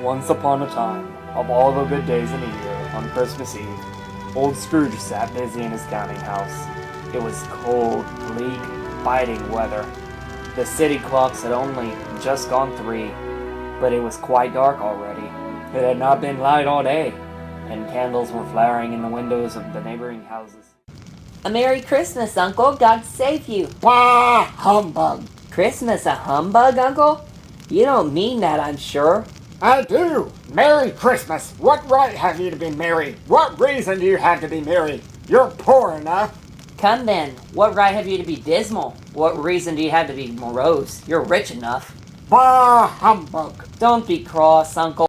Once upon a time, of all the good days in a year, on Christmas Eve, old Scrooge sat busy in his counting house. It was cold, bleak, biting weather. The city clocks had only just gone 3, but it was quite dark already. It had not been light all day, and candles were flaring in the windows of the neighboring houses. A Merry Christmas, Uncle. God save you. Bah, humbug. Christmas a humbug, Uncle? You don't mean that, I'm sure. I do. Merry Christmas. What right have you to be merry? What reason do you have to be merry? You're poor enough. Come then. What right have you to be dismal? What reason do you have to be morose? You're rich enough. Bah, humbug. Don't be cross, Uncle.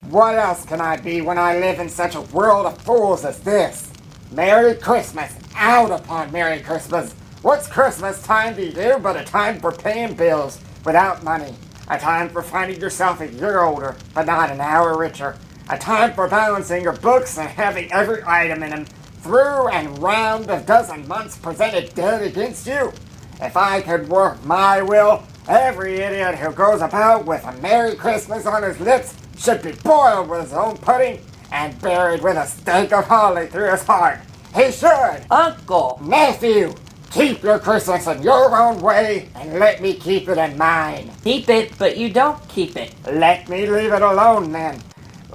What else can I be when I live in such a world of fools as this? Merry Christmas. Out upon Merry Christmas. What's Christmas time to you but a time for paying bills without money? A time for finding yourself a year older, but not an hour richer. A time for balancing your books and having every item in them through and round a dozen months presented dead against you. If I could work my will, every idiot who goes about with a Merry Christmas on his lips should be boiled with his own pudding and buried with a stake of holly through his heart. He should! Uncle! Nephew! Keep your Christmas in your own way, and let me keep it in mine. Keep it, but you don't keep it. Let me leave it alone, then.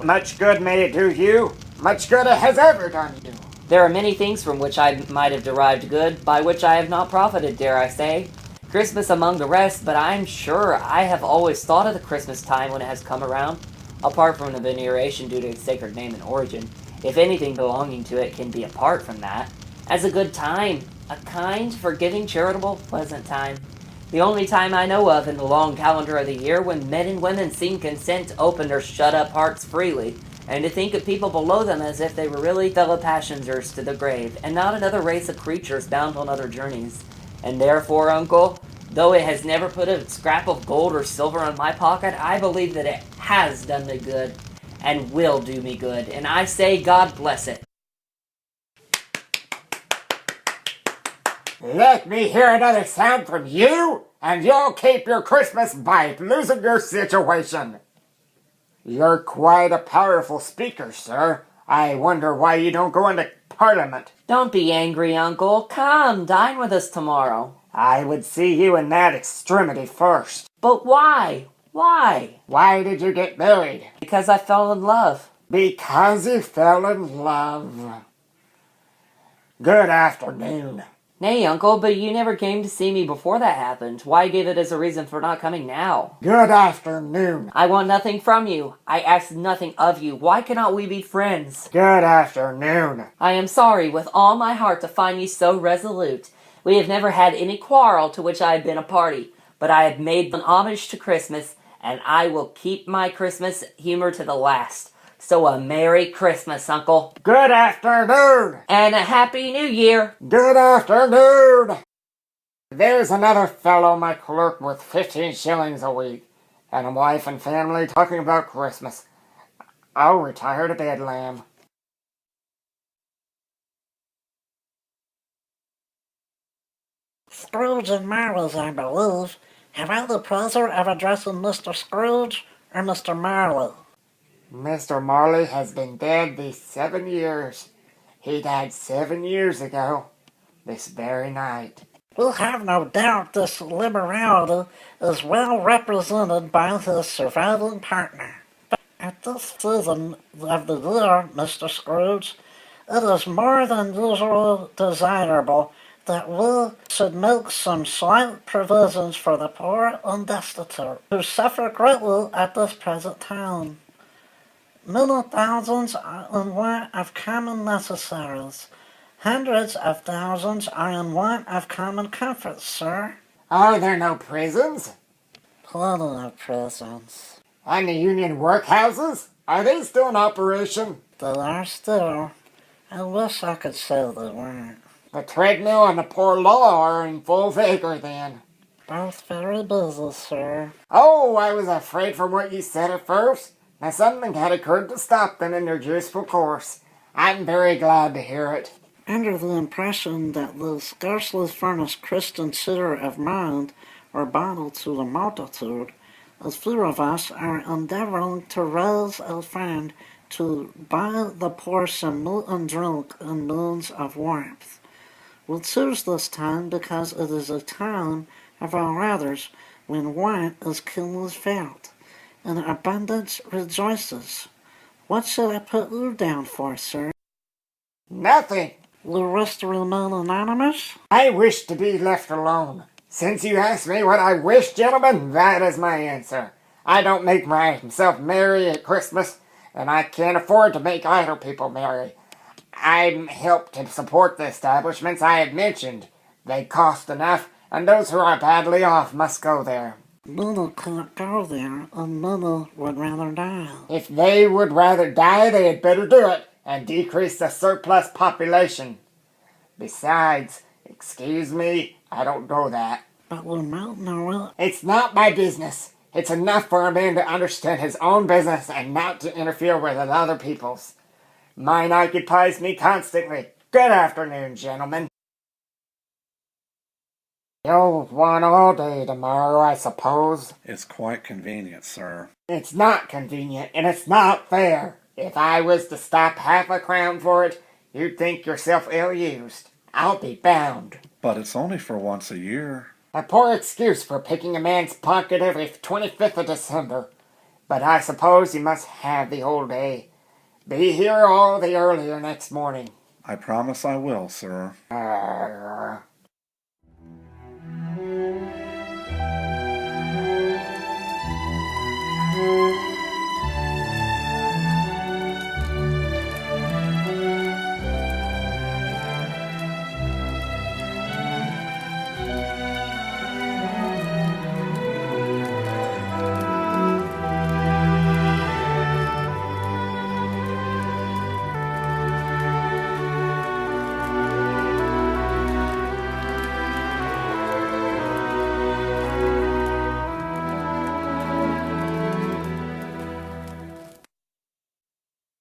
Much good may it do you. Much good it has ever done you. There are many things from which I might have derived good, by which I have not profited, dare I say. Christmas among the rest, but I'm sure I have always thought of the Christmas time when it has come around, apart from the veneration due to its sacred name and origin, if anything belonging to it can be apart from that, as a good time. A kind, forgiving, charitable, pleasant time. The only time I know of in the long calendar of the year when men and women seem content to open their shut-up hearts freely, and to think of people below them as if they were really fellow passengers to the grave, and not another race of creatures bound on other journeys. And therefore, Uncle, though it has never put a scrap of gold or silver in my pocket, I believe that it has done me good, and will do me good, and I say God bless it. Let me hear another sound from you, and you'll keep your Christmas by losing your situation. You're quite a powerful speaker, sir. I wonder why you don't go into Parliament. Don't be angry, Uncle. Come, dine with us tomorrow. I would see you in that extremity first. But why? Why? Why did you get married? Because I fell in love. Because you fell in love. Good afternoon. Nay, Uncle, but you never came to see me before that happened. Why give it as a reason for not coming now? Good afternoon. I want nothing from you. I ask nothing of you. Why cannot we be friends? Good afternoon. I am sorry with all my heart to find you so resolute. We have never had any quarrel to which I have been a party, but I have made an homage to Christmas, and I will keep my Christmas humor to the last. So a Merry Christmas, Uncle. Good afternoon. And a Happy New Year. Good afternoon. There's another fellow, my clerk, with 15 shillings a week, and a wife and family talking about Christmas. I'll retire to bed, lamb. Scrooge and Marley's, I believe. Have I the pleasure of addressing Mr. Scrooge or Mr. Marley? Mr. Marley has been dead these 7 years. He died 7 years ago, this very night. We have no doubt this liberality is well represented by his surviving partner. But at this season of the year, Mr. Scrooge, it is more than usually desirable that we should make some slight provisions for the poor and destitute, who suffer greatly at this present time. Many thousands are in want of common necessaries. Hundreds of thousands are in want of common comforts, sir. Are there no prisons? Plenty of prisons. And the union workhouses? Are they still in operation? They are still. I wish I could say they weren't. The treadmill and the poor law are in full vigor then. Both very busy, sir. Oh, I was afraid from what you said at first. Now something had occurred to stop them in their useful course. I'm very glad to hear it. Under the impression that the scarcely furnished Christian tutor of mind were bottled to the multitude, a few of us are endeavoring to raise a fund to buy the poor some meat and drink in means of warmth. We choose this time because it is a time of all others when want is keenly felt, and abundance rejoices. What should I put you down for, sir? Nothing. You wish to remain anonymous? I wish to be left alone. Since you asked me what I wish, gentlemen, that is my answer. I don't make myself merry at Christmas, and I can't afford to make idle people merry. I help to support the establishments I have mentioned. They cost enough, and those who are badly off must go there. Many can't go there, and many would rather die. If they would rather die, they had better do it, and decrease the surplus population. Besides, excuse me, I don't know that. But we might know it. It's not my business. It's enough for a man to understand his own business and not to interfere with other people's. Mine occupies me constantly. Good afternoon, gentlemen. You'll want all day tomorrow, I suppose. It's quite convenient, sir. It's not convenient, and it's not fair. If I was to stop half a crown for it, you'd think yourself ill-used. I'll be bound. But it's only for once a year. A poor excuse for picking a man's pocket every 25th of December. But I suppose you must have the whole day. Be here all the earlier next morning. I promise I will, sir.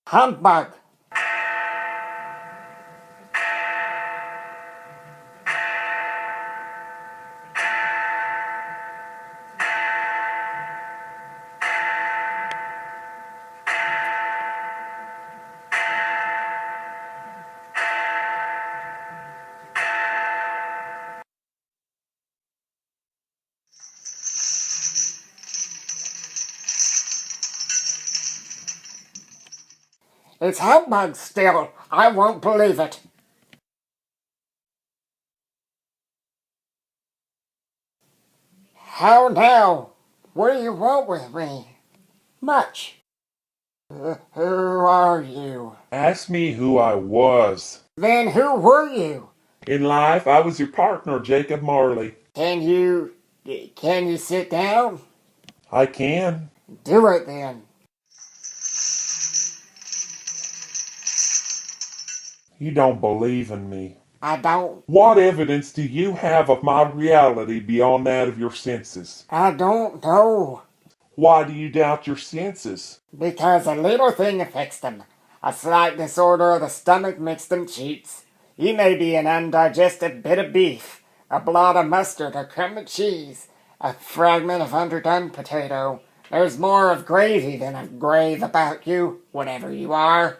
Humbug! It's humbug still. I won't believe it. How now? What do you want with me? Much. Who are you? Ask me who I was. Then who were you? In life, I was your partner, Jacob Marley. Can you sit down? I can. Do it then. You don't believe in me. I don't. What evidence do you have of my reality beyond that of your senses? I don't know. Why do you doubt your senses? Because a little thing affects them. A slight disorder of the stomach makes them cheats. You may be an undigested bit of beef, a blot of mustard, a crumb of cheese, a fragment of underdone potato. There's more of gravy than of grave about you, whatever you are.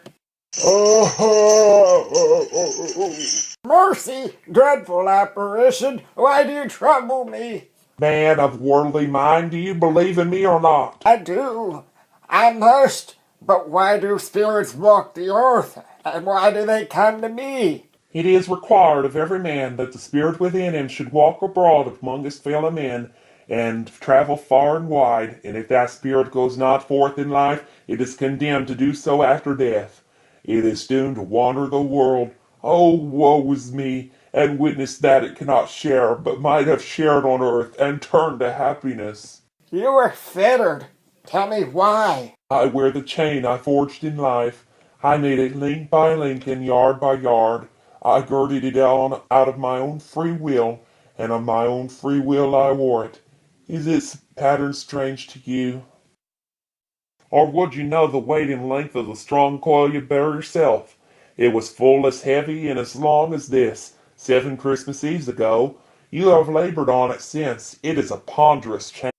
Mercy, dreadful apparition, why do you trouble me? Man of worldly mind, do you believe in me or not? I do. I must. But why do spirits walk the earth? And why do they come to me? It is required of every man that the spirit within him should walk abroad among his fellow men, and travel far and wide, and if that spirit goes not forth in life, it is condemned to do so after death. It is doomed to wander the world. Oh, woe is me, and witness that it cannot share, but might have shared on earth, and turned to happiness. You were fettered. Tell me why. I wear the chain I forged in life. I made it link by link and yard by yard. I girded it on out of my own free will, and of my own free will I wore it. Is this pattern strange to you? Or would you know the weight and length of the strong coil you bear yourself? It was full as heavy and as long as this, 7 Christmas Eves ago. You have labored on it since. It is a ponderous chain.